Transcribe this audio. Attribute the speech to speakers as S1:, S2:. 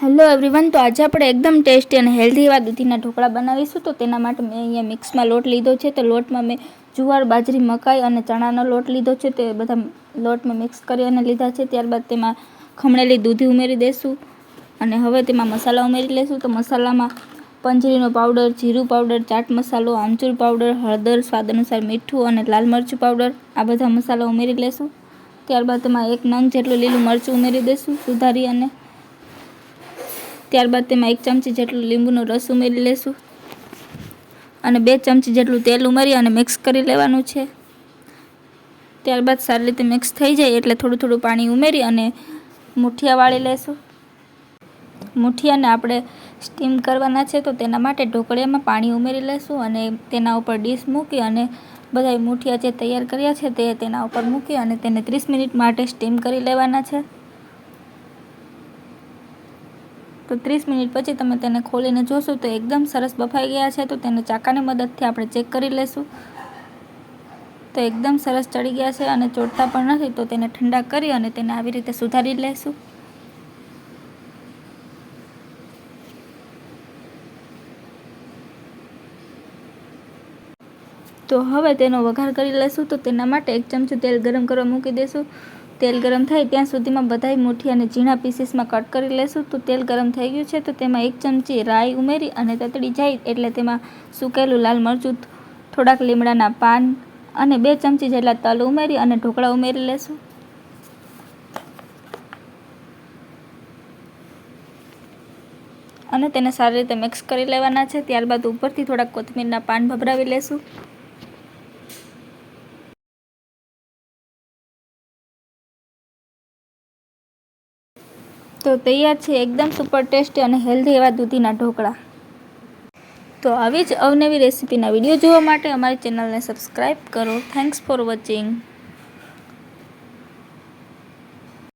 S1: Hello everyone, તો આજે આપણે એકદમ ટેસ્ટી અને હેલ્ધી એવા દૂધીના ઢોકળા બનાવીશું. તો તેના માટે મેં અહીંયા મિક્સમાં લોટ લીધો છે. તો લોટમાં મેં જુવાર, બાજરી, મકાઈ અને ચણાનો લોટ લીધો છે. તે બધા લોટ મેં મિક્સ કરી અને લીધા છે. ત્યારબાદ તેમાં ખમણેલી દૂધી ઉમેરી દઈશું અને હવે તેમાં મસાલા ઉમેરી લઈશું. તો મસાલામાં પંજરીનો પાવડર, જીરું પાવડર, ચાટ મસાલો, આમચૂર પાવડર, હળદર, સ્વાદ અનુસાર મીઠું અને લાલ મરચું પાવડર, આ બધા મસાલા ઉમેરી લઈશું. ત્યારબાદ તેમાં 1 નંગ જેટલું લીલું મરચું ઉમેરી દઈશું સુધારી અને ત્યારબાદ તેમાં 1 ચમચી જેટલું લીંબુનો રસ ઉમેરી લઈશું અને 2 ચમચી જેટલું તેલ ઉમેરી અને મિક્સ કરી લેવાનું છે. ત્યારબાદ સારી રીતે મિક્સ થઈ જાય એટલે થોડું થોડું પાણી ઉમેરી અને મુઠિયા વાળી લઈશું. મુઠિયાને આપણે સ્ટીમ કરવાના છે, તો તેના માટે ઢોકળિયામાં પાણી ઉમેરી લઈશું અને તેના ઉપર ડીશ મૂકી અને બધા મુઠિયા જે તૈયાર કર્યા છે તે તેના ઉપર મૂકી અને તેને 30 મિનિટ માટે સ્ટીમ કરી લેવાના છે. તો 30 મિનિટ પછી તમે તેને ખોલીને જોશો તો એકદમ સરસ બફાઈ ગયા છે. તો તેને ચાકાની મદદથી આપણે ચેક કરી લઈશું. તો એકદમ સરસ ચડી ગયા છે અને ચોટતા પણ નથી. તો તેને ઠંડા કરી અને તેને આવી રીતે સુધારી લઈશું. તો હવે તેનો વઘાર કરી લઈશું. તો તેના માટે 1 ચમચી તેલ ગરમ કરવા મૂકી દઈશું. તેલ ગરમ થાય ત્યાં સુધીમાં બધાય મુઠિયાને ઝીણા પીસીસમાં કટ કરી લઈશું. તો તેલ ગરમ થઈ ગયું છે. તો તેમાં 1 ચમચી રાઈ ઉમેરી અને તતડી જાય એટલે તેમાં સૂકેલું લાલ મરચું, થોડાક લીમડાના પાન અને 2 ચમચી જેટલા તલ ઉમેરી અને ઢોકળા ઉમેરી લઈશું. અને તેને સારી રીતે મિક્સ કરી લેવાના છે. ત્યારબાદ ઉપરથી થોડાક કોથમીરના પાન ભભરાવી લઈશું. તો તૈયાર છે એકદમ સુપર ટેસ્ટી અને હેલ્ધી એવા દૂધીના ઢોકળા. તો આવી જ અવનવી રેસીપીના વિડીયો જોવા માટે અમારી ચેનલને સબસ્ક્રાઈબ કરો. Thanks for watching.